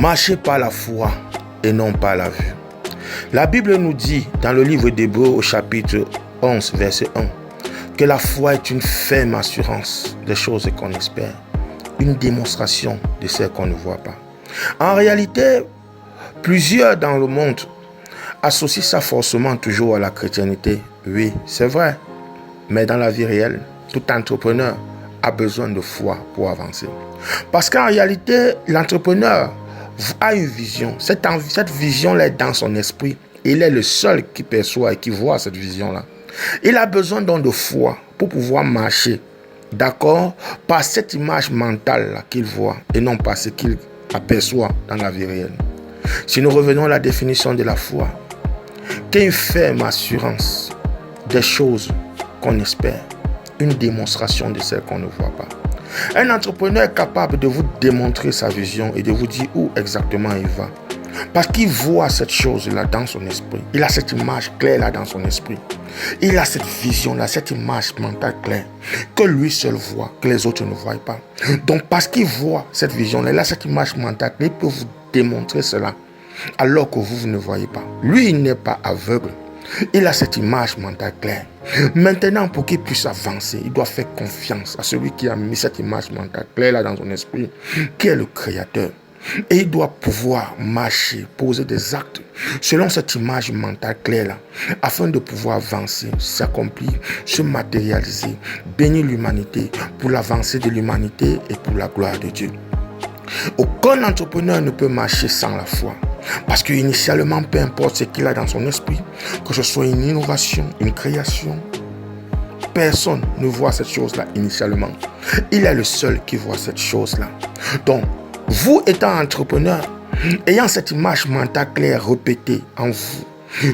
Marchez par la foi et non par la vue. La Bible nous dit dans le livre d'Hébreux au chapitre 11, verset 1, que la foi est une ferme assurance des choses qu'on espère, une démonstration de celles qu'on ne voit pas. En réalité, plusieurs dans le monde associent ça forcément toujours à la chrétienté. Oui, c'est vrai, mais dans la vie réelle, tout entrepreneur a besoin de foi pour avancer. Parce qu'en réalité, l'entrepreneur a une vision. Cette vision-là est dans son esprit. Il est le seul qui perçoit et qui voit cette vision-là. Il a besoin donc de foi pour pouvoir marcher, d'accord, par cette image mentale qu'il voit et non par ce qu'il aperçoit dans la vie réelle. Si nous revenons à la définition de la foi, qu'est une ferme assurance des choses qu'on espère, une démonstration de celles qu'on ne voit pas. Un entrepreneur est capable de vous démontrer sa vision et de vous dire où exactement il va. Parce qu'il voit cette chose-là dans son esprit. Il a cette image claire-là dans son esprit. Il a cette vision-là, cette image mentale claire que lui seul voit, que les autres ne voient pas. Donc parce qu'il voit cette vision-là, il a cette image mentale claire, il peut vous démontrer cela alors que vous ne voyez pas. Lui, il n'est pas aveugle. Il a cette image mentale claire. Maintenant, pour qu'il puisse avancer, il doit faire confiance à celui qui a mis cette image mentale claire là dans son esprit, qui est le Créateur. Et il doit pouvoir marcher, poser des actes selon cette image mentale claire là, afin de pouvoir avancer, s'accomplir, se matérialiser, bénir l'humanité pour l'avancée de l'humanité et pour la gloire de Dieu. Aucun entrepreneur ne peut marcher sans la foi. Parce qu'initialement, peu importe ce qu'il a dans son esprit, que ce soit une innovation, une création, personne ne voit cette chose-là initialement. Il est le seul qui voit cette chose-là. Donc, vous étant entrepreneur, ayant cette image mentale claire répétée en vous,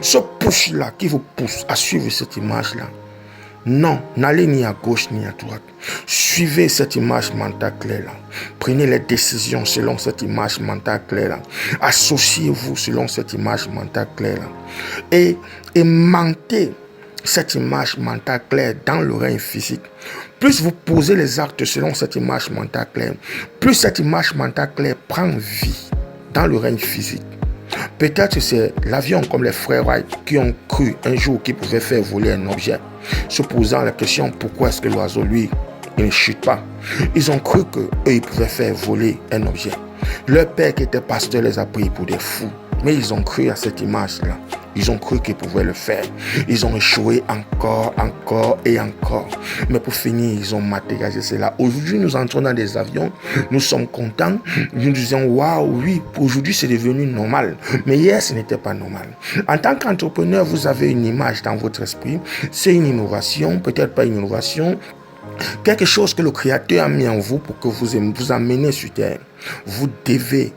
ce push-là qui vous pousse à suivre cette image-là, non, n'allez ni à gauche ni à droite. Suivez cette image mentale claire-là. Prenez les décisions selon cette image mentale claire-là. Associez-vous selon cette image mentale claire-là. Et aimantez cette image mentale claire dans le règne physique. Plus vous posez les actes selon cette image mentale claire, plus cette image mentale claire prend vie dans le règne physique. Peut-être c'est l'avion comme les frères Wright qui ont cru un jour qu'ils pouvaient faire voler un objet, se posant la question pourquoi est-ce que l'oiseau, lui, il ne chute pas. Ils ont cru qu'eux, ils pouvaient faire voler un objet. Leur père qui était pasteur les a pris pour des fous. Mais ils ont cru à cette image-là. Ils ont cru qu'ils pouvaient le faire. Ils ont échoué encore et encore. Mais pour finir, ils ont matérialisé cela. Aujourd'hui, nous entrons dans des avions. Nous sommes contents. Nous disons, waouh, oui, aujourd'hui, c'est devenu normal. Mais hier, ce n'était pas normal. En tant qu'entrepreneur, vous avez une image dans votre esprit. C'est une innovation, peut-être pas une innovation. Quelque chose que le Créateur a mis en vous pour que vous amenez sur terre. Vous devez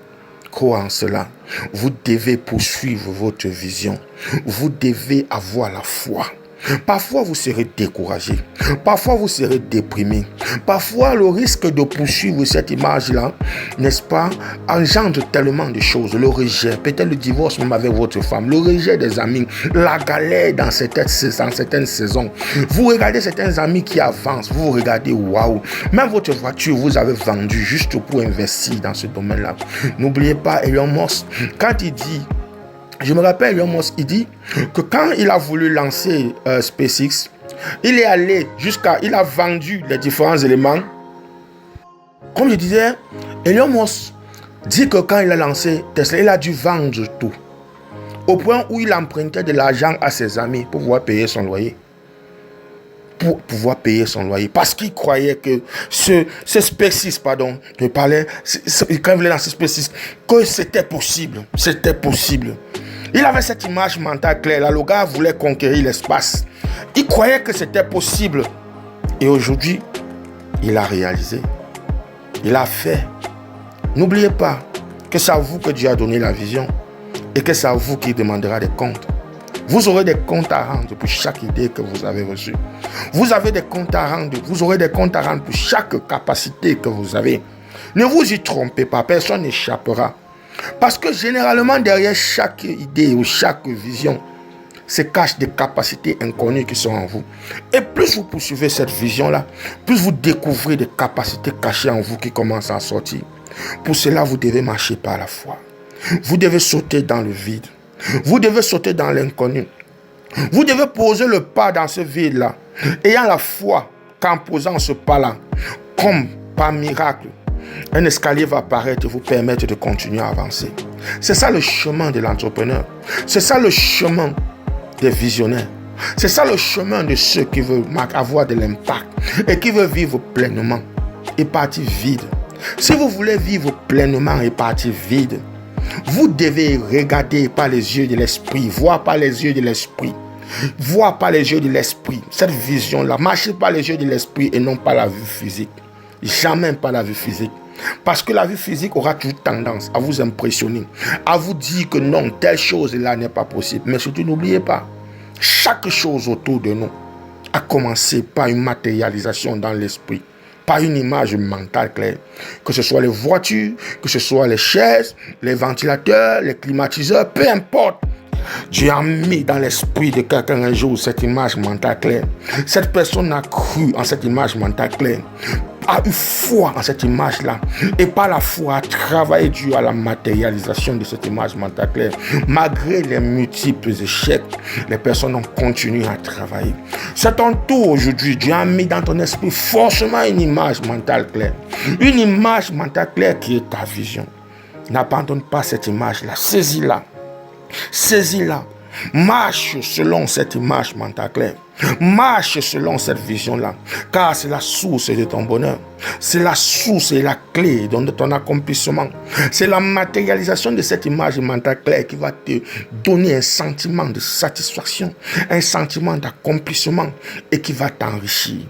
croire en cela. Vous devez poursuivre votre vision. Vous devez avoir la foi. Parfois, vous serez découragé. Parfois, vous serez déprimé. Parfois, le risque de poursuivre cette image-là, n'est-ce pas, engendre tellement de choses. Le rejet, peut-être le divorce même avec votre femme, le rejet des amis, la galère dans certaines saisons. Vous regardez certains amis qui avancent, vous regardez, waouh, même votre voiture, vous avez vendu juste pour investir dans ce domaine-là. N'oubliez pas Elon Musk, quand il dit, je me rappelle, Elon Musk, il dit que quand il a voulu lancer SpaceX, il est allé il a vendu les différents éléments. Comme je disais, Elon Musk dit que quand il a lancé Tesla, il a dû vendre tout. Au point où il empruntait de l'argent à ses amis pour pouvoir payer son loyer. Parce qu'il croyait que ce SpaceX, pardon, je parlais, quand il voulait lancer SpaceX, que c'était possible. Il avait cette image mentale claire. Là, le gars voulait conquérir l'espace. Il croyait que c'était possible. Et aujourd'hui, il a réalisé. Il a fait. N'oubliez pas que c'est à vous que Dieu a donné la vision. Et que c'est à vous qui demandera des comptes. Vous aurez des comptes à rendre pour chaque idée que vous avez reçue. Vous aurez des comptes à rendre pour chaque capacité que vous avez. Ne vous y trompez pas. Personne n'échappera. Parce que généralement, derrière chaque idée ou chaque vision, se cachent des capacités inconnues qui sont en vous. Et plus vous poursuivez cette vision-là, plus vous découvrez des capacités cachées en vous qui commencent à sortir. Pour cela, vous devez marcher par la foi. Vous devez sauter dans le vide. Vous devez sauter dans l'inconnu. Vous devez poser le pas dans ce vide-là, ayant la foi qu'en posant ce pas-là, comme par miracle, un escalier va apparaître et vous permettre de continuer à avancer. C'est ça le chemin de l'entrepreneur. C'est ça le chemin des visionnaires. C'est ça le chemin de ceux qui veulent avoir de l'impact et qui veulent vivre pleinement et partir vide. Si vous voulez vivre pleinement et partir vide, vous devez regarder par les yeux de l'esprit, voir par les yeux de l'esprit. Voir par les yeux de l'esprit, cette vision-là, marcher par les yeux de l'esprit et non pas la vue physique. Jamais pas la vue physique. Parce que la vue physique aura toujours tendance à vous impressionner, à vous dire que non, telle chose-là n'est pas possible. Mais surtout, n'oubliez pas, chaque chose autour de nous a commencé par une matérialisation dans l'esprit, par une image mentale claire. Que ce soit les voitures, que ce soit les chaises, les ventilateurs, les climatiseurs, peu importe. Dieu a mis dans l'esprit de quelqu'un un jour cette image mentale claire. Cette personne a cru en cette image mentale claire, a eu foi en cette image-là, et par la foi a travaillé dur à la matérialisation de cette image mentale claire. Malgré les multiples échecs, les personnes ont continué à travailler. C'est ton tour aujourd'hui. Dieu a mis dans ton esprit forcément une image mentale claire. Une image mentale claire qui est ta vision. N'abandonne pas cette image-là. Saisis-la. Saisis-la. Marche selon cette image mentale claire. Marche selon cette vision-là. Car c'est la source de ton bonheur. C'est la source et la clé de ton accomplissement. C'est la matérialisation de cette image mentale claire qui va te donner un sentiment de satisfaction, un sentiment d'accomplissement et qui va t'enrichir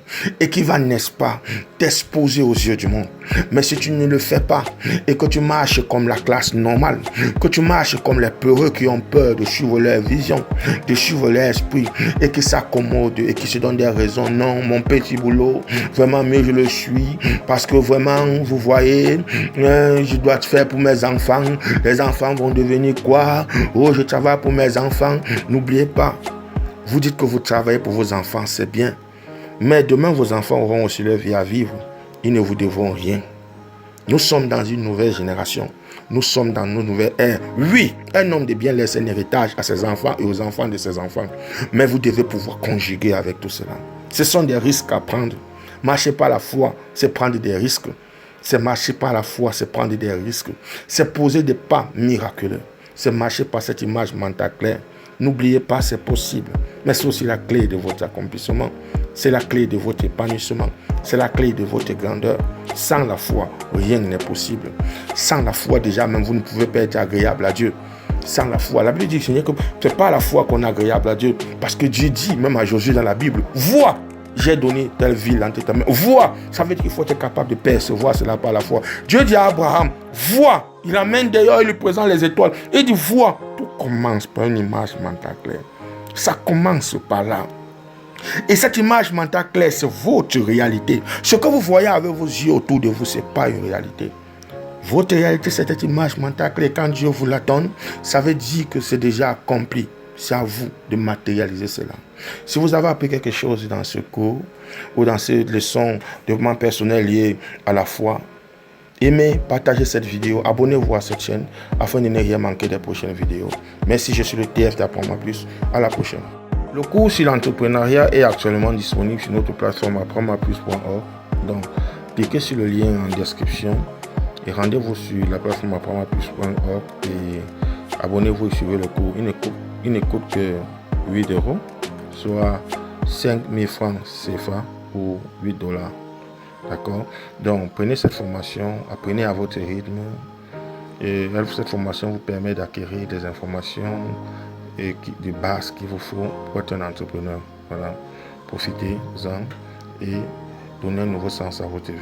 et qui va, n'est-ce pas, t'exposer aux yeux du monde. Mais si tu ne le fais pas et que tu marches comme la classe normale, que tu marches comme les peureux qui ont peur de suivre leur vision, de suivre leur esprit et qui s'accommodent et qui se donnent des raisons, non, mon petit boulot, vraiment mieux je le suis parce que vraiment, vous voyez, je dois te faire pour mes enfants, les enfants vont devenir quoi? Oh, je travaille pour mes enfants. N'oubliez pas, vous dites que vous travaillez pour vos enfants, c'est bien, mais demain vos enfants auront aussi leur vie à vivre. Ils ne vous devront rien. Nous sommes dans une nouvelle génération. Nous sommes dans nos nouvelles ères. Oui, un homme de bien laisse un héritage à ses enfants et aux enfants de ses enfants. Mais vous devez pouvoir conjuguer avec tout cela. Ce sont des risques à prendre. Marcher par la foi, c'est prendre des risques. C'est marcher par la foi, c'est prendre des risques. C'est poser des pas miraculeux. C'est marcher par cette image mentale claire. N'oubliez pas, c'est possible. Mais c'est aussi la clé de votre accomplissement. C'est la clé de votre épanouissement. C'est la clé de votre grandeur. Sans la foi, rien n'est possible. Sans la foi, déjà, même vous ne pouvez pas être agréable à Dieu. Sans la foi, la Bible dit, Seigneur, que ce n'est pas la foi qu'on est agréable à Dieu. Parce que Dieu dit, même à Josué dans la Bible, vois, j'ai donné telle ville entre ta main. Vois, ça veut dire qu'il faut être capable de percevoir cela par la foi. Dieu dit à Abraham, vois, il amène d'ailleurs, il lui présente les étoiles. Il dit, vois, tout commence par une image mentale claire. Ça commence par là. Et cette image mentale claire, c'est votre réalité. Ce que vous voyez avec vos yeux autour de vous, ce n'est pas une réalité. Votre réalité, c'est cette image mentale claire. Quand Dieu vous la donne, ça veut dire que c'est déjà accompli. C'est à vous de matérialiser cela. Si vous avez appris quelque chose dans ce cours ou dans ces leçons de développement personnel liées à la foi, aimez, partagez cette vidéo, abonnez-vous à cette chaîne afin de ne rien manquer des prochaines vidéos. Merci, je suis le TF d'Apprends-moi plus. À la prochaine. Le cours sur l'entrepreneuriat est actuellement disponible sur notre plateforme apprends-moi-plus.org. Donc, cliquez sur le lien en description et rendez-vous sur la plateforme apprends-moi-plus.org et abonnez-vous et suivez le cours. Il ne coûte que 8 €, soit 5 000 francs CFA ou 8 $. D'accord? Donc, prenez cette formation, apprenez à votre rythme. Et cette formation vous permet d'acquérir des informations et de base qu'il vous faut pour être un entrepreneur. Voilà. Profitez-en et donnez un nouveau sens à votre vie.